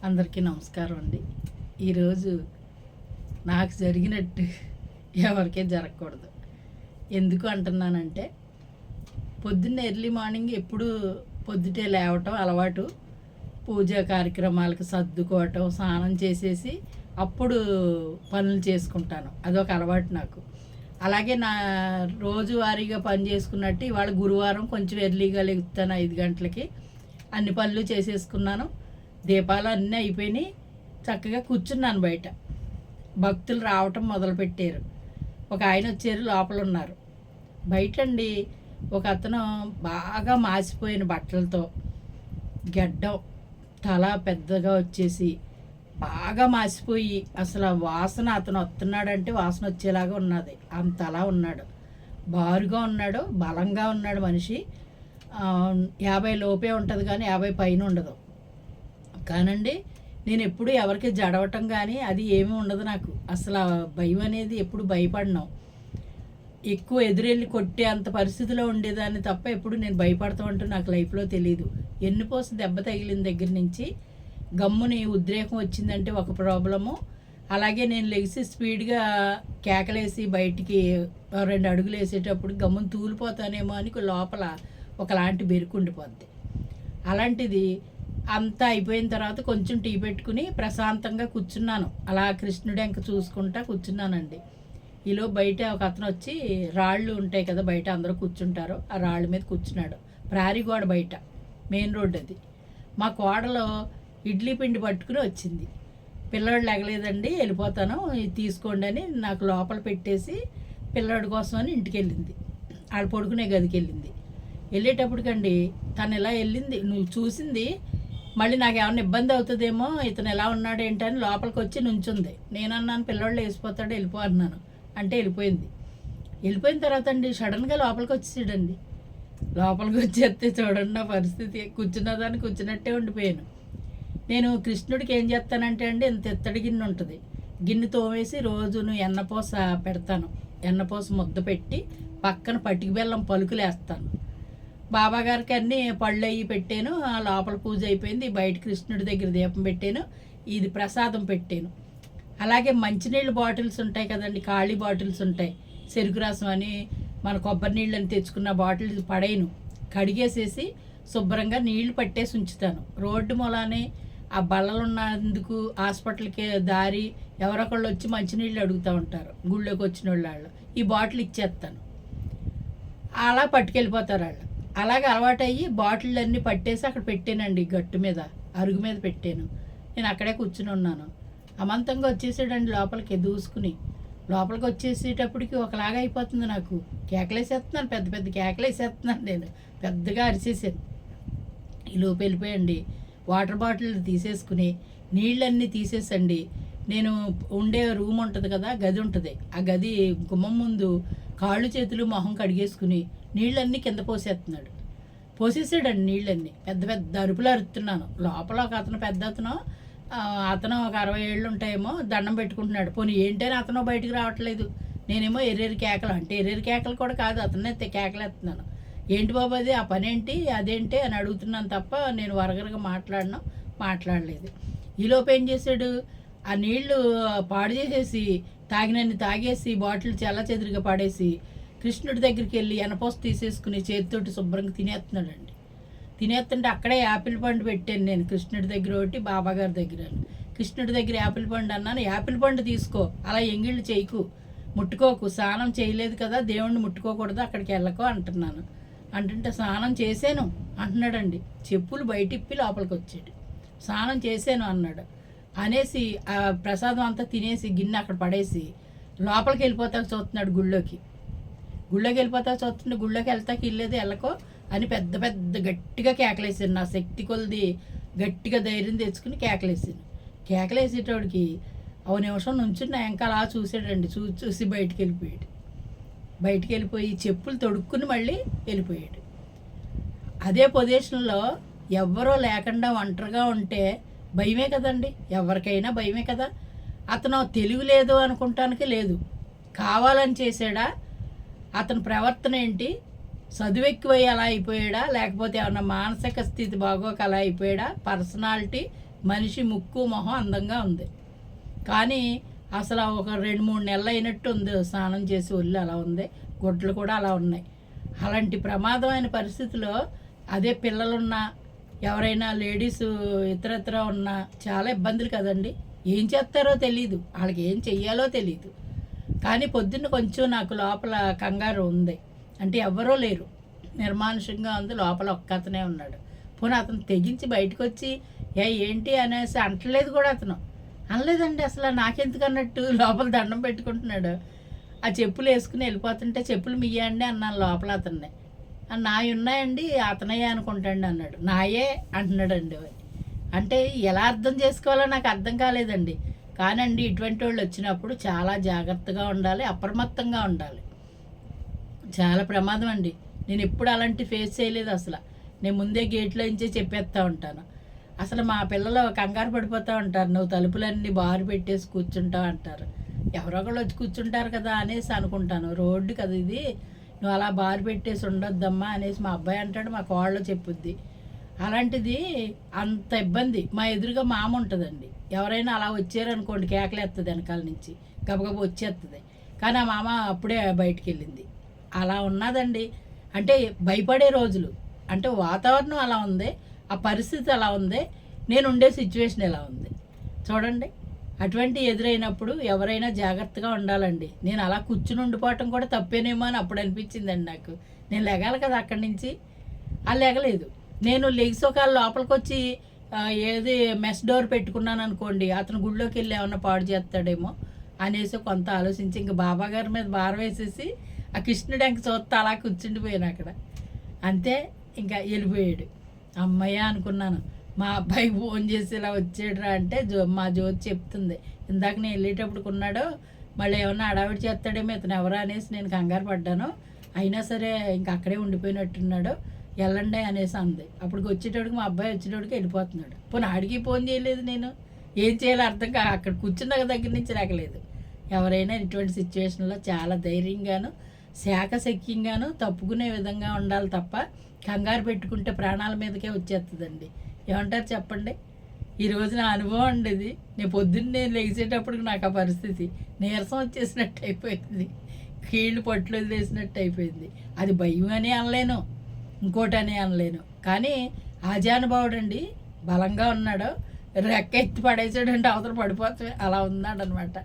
అందరికీ నమస్కారం అండి. ఈరోజు నాకు జరిగినట్టు ఎవరికీ జరగకూడదు. ఎందుకు అంటున్నానంటే, పొద్దున్న ఎర్లీ మార్నింగ్ ఎప్పుడు పొద్దుటే లేవటం అలవాటు. పూజా కార్యక్రమాలకు సర్దుకోవటం, స్నానం చేసేసి అప్పుడు పనులు చేసుకుంటాను. అదొక అలవాటు నాకు. అలాగే నా రోజువారీగా పని చేసుకున్నట్టు ఇవాళ గురువారం కొంచెం ఎర్లీగా లెగుతాను. 5 గంటలకి అన్ని పనులు చేసేసుకున్నాను. దీపాలు అన్నీ అయిపోయినాయి. చక్కగా కూర్చున్నాను బయట. భక్తులు రావటం మొదలుపెట్టారు. ఒక ఆయన వచ్చారు, లోపల ఉన్నారు. బయటండి ఒక అతను బాగా మాసిపోయిన బట్టలతో, గెడ్డం, తల పెద్దగా వచ్చేసి బాగా మాసిపోయి అసలు వాసన, అతను వస్తున్నాడంటే వాసన వచ్చేలాగా ఉన్నది. అంతలా ఉన్నాడు, బారుగా ఉన్నాడు, బలంగా ఉన్నాడు మనిషి. 50 లోపే ఉంటుంది కానీ 50 పైన ఉండదు. కానండి నేను ఎప్పుడు ఎవరికి జడవటం కానీ అది ఏమీ ఉండదు నాకు. అసలు భయం అనేది ఎప్పుడు భయపడినాం. ఎక్కువ ఎదురెళ్ళి కొట్టే అంత పరిస్థితిలో ఉండేదాన్ని తప్ప ఎప్పుడు నేను భయపడతామంటూ నాకు లైఫ్లో తెలియదు. ఎన్నుపోసి దెబ్బ తగిలిన దగ్గర నుంచి గమ్ముని ఉద్రేకం వచ్చిందంటే ఒక ప్రాబ్లము. అలాగే నేను లెగిసి స్పీడ్గా కేకలేసి బయటికి 2 అడుగులు వేసేటప్పుడు గమ్మును తూలిపోతానేమో అని లోపల ఒకలాంటి బెరుకుండిపోద్ది. అలాంటిది అంతా అయిపోయిన తర్వాత కొంచెం టీ పెట్టుకుని ప్రశాంతంగా కూర్చున్నాను. అలా కృష్ణుడి వెంక చూసుకుంటా కూర్చున్నానండి. ఈలో బయట ఒక అతను వచ్చి, రాళ్ళు ఉంటాయి కదా బయట అందరూ కూర్చుంటారు, ఆ రాళ్ళ మీద కూర్చున్నాడు. ప్రహరీ గోడ బయట, మెయిన్ రోడ్ అది. మా కోడలో ఇడ్లీ పిండి పట్టుకుని వచ్చింది. పిల్లాడు లెగలేదండి, వెళ్ళిపోతాను, ఇది తీసుకోండి అని నాకు లోపల పెట్టేసి పిల్లాడి కోసం అని ఇంటికి వెళ్ళింది. ఆడ పడుకునే గదికి వెళ్ళింది. వెళ్ళేటప్పటికండి తను ఇలా వెళ్ళింది, నువ్వు చూసింది మళ్ళీ నాకు ఏమైనా ఇబ్బంది అవుతుందేమో, ఇతను ఎలా ఉన్నాడు ఏంటని లోపలికి వచ్చి నుంచుంది. నేను అన్నాను, పిల్లోళ్ళు వేసిపోతాడు, వెళ్ళిపో అన్నాను. అంటే వెళ్ళిపోయింది. వెళ్ళిపోయిన తర్వాత అండి సడన్గా లోపలికి వచ్చేసాడండి. లోపలికి వచ్చేస్తే చూడండి నా పరిస్థితి. కూర్చున్నదాన్ని కూర్చున్నట్టే ఉండిపోయాను. నేను కృష్ణుడికి ఏం చేస్తానంటే అండి, ఇంత ఎత్తడి గిన్నె ఉంటుంది, గిన్నె తోమేసి రోజును ఎన్నపూస పెడతాను. ఎన్నపూస ముద్ద పెట్టి పక్కన పటికి బెల్లం పలుకులు వేస్తాను. బాబాగారికి అన్నీ పళ్ళు అయ్యి పెట్టాను. లోపల పూజ అయిపోయింది. బయట కృష్ణుడి దగ్గర దీపం పెట్టాను. ఇది ప్రసాదం పెట్టాను. అలాగే మంచినీళ్ళ బాటిల్స్ ఉంటాయి కదండి, ఖాళీ బాటిల్స్ ఉంటాయి, చెరుకు రసం అని మన కొబ్బరి నీళ్ళని తెచ్చుకున్న బాటిల్స్ పడేయను. కడిగేసేసి శుభ్రంగా నీళ్లు పట్టేసి ఉంచుతాను. రోడ్డు మూలానే ఆ బల్లలు ఉన్నందుకు హాస్పిటల్కి దారి ఎవరొకళ్ళు వచ్చి మంచినీళ్ళు అడుగుతూ ఉంటారు, గుళ్ళోకి వచ్చిన వాళ్ళు. ఈ బాటిల్ ఇచ్చేస్తాను, అలా పట్టుకెళ్ళిపోతారు వాళ్ళు. అలాగే అలవాటయ్యి బాటిల్ అన్నీ పట్టేసి అక్కడ పెట్టానండి, గట్టు మీద అరుగు మీద పెట్టాను. నేను అక్కడే కూర్చుని ఉన్నాను. అమంతంగా వచ్చేసాడండి లోపలికి దూసుకుని. లోపలికి వచ్చేసేటప్పటికి ఒకలాగా అయిపోతుంది నాకు. కేకలేసేస్తున్నాను, పెద్ద పెద్ద కేకలేసేస్తున్నాను. నేను పెద్దగా అరిచేసాను. ఈ లోపు వెళ్ళిపోయండి. వాటర్ బాటిల్ తీసేసుకుని నీళ్ళన్నీ తీసేసండి. నేను ఉండే రూమ్ ఉంటుంది కదా, గది ఉంటుంది, ఆ గది గుమ్మం ముందు కాళ్ళు చేతులు మొహం కడిగేసుకుని నీళ్ళన్నీ కింద పోసేస్తున్నాడు. పోసేసాడండి నీళ్ళన్నీ. పెద్ద పెద్ద అరుపులు అరుస్తున్నాను. లోపల ఒక అతను, పెద్ద అతను, అతను ఒక 60 ఏళ్ళు ఉంటాయేమో, దండం పెట్టుకుంటున్నాడు. పోనీ ఏంటని అతను బయటకు రావట్లేదు. నేనేమో ఎర్రెరి కేకలు, అంటే ఎర్రెరి కేకలు కూడా కాదు, అతనే కేకలేస్తున్నాను. ఏంటి బాబు అది, ఆ పని ఏంటి, అదేంటి అని అడుగుతున్నాను తప్ప నేను వరగరగా మాట్లాడలేదు. ఈలోపు ఏం చేశాడు, ఆ నీళ్లు పాడు చేసేసి తాగినన్ని తాగేసి బాటిల్ చెల్లాచెదురుగా పాడేసి కృష్ణుడి దగ్గరికి వెళ్ళి ఎనపోస తీసేసుకుని చేతితోటి శుభ్రంగా తినేస్తున్నాడండి. తినేస్తుంటే అక్కడే యాపిల్ పండు పెట్టాను నేను, కృష్ణుడి దగ్గర ఒకటి, బాబాగారి దగ్గర. కృష్ణుడి దగ్గర యాపిల్ పండు అన్నాను, యాపిల్ పండు తీసుకో, అలా ఎంగిళ్ళు చేయకు, ముట్టుకోకు, స్నానం చేయలేదు కదా, దేవుణ్ణి ముట్టుకోకూడదు, అక్కడికి వెళ్ళకో అంటున్నాను. అంటుంటే స్నానం చేశాను అంటున్నాడండి. చెప్పులు బయటిప్పి లోపలికి వచ్చాడు. స్నానం చేశాను అన్నాడు. అనేసి ఆ ప్రసాదం అంతా తినేసి గిన్నె అక్కడ పడేసి లోపలికి వెళ్ళిపోతాక చూస్తున్నాడు. గుళ్ళోకి వెళ్ళిపోతా చూస్తుంటే, గుళ్ళోకి వెళ్తాకి ఇల్లేదు, వెళ్ళకో అని పెద్ద పెద్ద గట్టిగా కేకలేసాను. నా శక్తి కొలిది గట్టిగా ధైర్యం తెచ్చుకుని కేకలేసాను. కేకలేసేటోడికి ఓ నిమిషం నుంచుని ఇంకా అలా చూసాడండి. చూసి బయటికి వెళ్ళిపోయి చెప్పులు తొడుక్కుని మళ్ళీ వెళ్ళిపోయాడు. అదే పొజిషన్లో ఎవ్వరో లేకుండా ఒంటరిగా ఉంటే భయమే కదండి, ఎవరికైనా భయమే కదా. అతను తెలివి లేదు అనుకుంటానికి లేదు, కావాలని చేసాడా, అతని ప్రవర్తన ఏంటి, చదువు ఎక్కువై అలా అయిపోయాడా, లేకపోతే ఏమన్నా మానసిక స్థితి బాగోక అలా అయిపోయాడా, పర్సనాలిటీ మనిషి ముక్కు మొహం అందంగా ఉంది. కానీ అసలు ఒక 2-3 నెలలు అయినట్టు ఉంది, స్నానం చేసి ఒళ్ళు అలా ఉంది, గుడ్లు కూడా అలా ఉన్నాయి. అలాంటి ప్రమాదమైన పరిస్థితిలో అదే పిల్లలున్నా ఎవరైనా లేడీస్ ఇతరత్ర ఉన్నా చాలా ఇబ్బందులు కదండి. ఏం చేస్తారో తెలీదు, వాళ్ళకి ఏం చెయ్యాలో తెలీదు. కానీ పొద్దున్న కొంచెం నాకు లోపల కంగారు ఉంది. అంటే ఎవరో లేరు, నిర్మానుషంగా ఉంది, లోపల ఒక్క అతనే ఉన్నాడు. పోనీ అతను తెగించి బయటకు వచ్చి ఏంటి అనేసి అంటలేదు కూడా, అతను అనలేదండి అసలు. నాకెందుకు అన్నట్టు లోపల దండం పెట్టుకుంటున్నాడు. ఆ చెప్పులు వేసుకుని వెళ్ళిపోతుంటే చెప్పులు మియ్యండి అన్నాను లోపల అతన్ని. నాయి ఉన్నాయండి, అతనయ్యే అనుకుంటాండి అన్నాడు. నాయే అంటున్నాడండి. అంటే ఎలా అర్థం చేసుకోవాలో నాకు అర్థం కాలేదండి. కానండి ఇటువంటి వాళ్ళు వచ్చినప్పుడు చాలా జాగ్రత్తగా ఉండాలి, అప్రమత్తంగా ఉండాలి. చాలా ప్రమాదం అండి. నేను ఎప్పుడు అలాంటి ఫేస్ చేయలేదు అసలు. నేను ముందే గేట్లో నుంచే చెప్పేస్తూ ఉంటాను. అసలు మా పిల్లలు కంగారు పడిపోతూ ఉంటారు, నువ్వు తలుపులన్నీ బారు పెట్టేసి కూర్చుంటావు అంటారు. ఎవరో ఒకళ్ళు వచ్చి కూర్చుంటారు కదా అనేసి అనుకుంటాను. రోడ్డు కదా ఇది, నువ్వు అలా బారు పెట్టేసి ఉండొద్దమ్మా అనేసి మా అబ్బాయి అంటాడు, మా కోళ్ళు చెప్పుద్ది. అలాంటిది అంత ఇబ్బంది. మా ఎదురుగా మామ ఉంటుందండి, ఎవరైనా అలా వచ్చారనుకోండి కేకలేస్తుంది వెనకాల నుంచి, గబగబా వచ్చేస్తుంది. కానీ ఆ మామ అప్పుడే బయటికి వెళ్ళింది. అలా ఉన్నదండి. అంటే భయపడే రోజులు, అంటే వాతావరణం అలా ఉంది, ఆ పరిస్థితి అలా ఉంది, నేను ఉండే సిచ్యువేషన్ ఎలా ఉంది చూడండి. అటువంటి ఎదురైనప్పుడు ఎవరైనా జాగ్రత్తగా ఉండాలండి. నేను అలా కూర్చుని ఉండిపోవటం కూడా తప్పేనేమో అని అప్పుడు అనిపించిందండి నాకు. నేను లెగాలి కదా అక్కడి నుంచి, అది లెగలేదు. నేను లెగిసోకాల లోపలికి వచ్చి ఏది మెస్ డోర్ పెట్టుకున్నాను అనుకోండి, అతను గుళ్ళోకి వెళ్ళి ఏమన్నా పాడు చేస్తాడేమో అనేసి కొంత ఆలోచించి ఇంక బాబా గారి మీద భారం వేసేసి ఆ కృష్ణుడు ఇంక చూస్తా అలా కూర్చుండిపోయాను అక్కడ. అంతే, ఇంకా వెళ్ళిపోయాడు. అమ్మయ్య అనుకున్నాను. మా అబ్బాయికి ఫోన్ చేసి ఇలా వచ్చాడురా అంటే మా జ్యోతి చెప్తుంది, ఇందాక నేను వెళ్ళేటప్పుడు కొన్నాడు, మళ్ళీ ఏమన్నా అడావిడి చేస్తాడేమో ఇతను ఎవరా అనేసి నేను కంగారు పడ్డాను. అయినా సరే ఇంక అక్కడే ఉండిపోయినట్టున్నాడు, వెళ్ళండి అనేసి అంది. అప్పటికి వచ్చేటోడికి మా అబ్బాయి వచ్చేటోడికి వెళ్ళిపోతున్నాడు. పోనీ ఆడికి ఫోన్ చేయలేదు, నేను ఏం చేయాలో అర్థం అక్కడ కూర్చున్న దగ్గర నుంచి రాకలేదు. ఎవరైనా ఇటువంటి సిచ్యువేషన్లో చాలా ధైర్యంగాను శాఖశక్యంగాను తప్పుకునే విధంగా ఉండాలి తప్ప కంగారు పెట్టుకుంటే ప్రాణాల మీదకే వచ్చేస్తుందండి. ఏమంటారు చెప్పండి? ఈరోజు నా అనుభవం అండి ఇది. నేను పొద్దున్నే లెగిసేటప్పటికి నాకు ఆ పరిస్థితి నీరసం వచ్చేసినట్టు అయిపోయింది, కీళ్ళు పట్లు వదిలేసినట్టు అయిపోయింది. అది భయం అని అనలేను, ఇంకోటి అని అనలేను. కానీ ఆజానుభావుడు అండి, బలంగా ఉన్నాడు, రెక్క ఎత్తి పడేసాడు అంటే అవతల పడిపోతే అలా ఉన్నాడు అనమాట.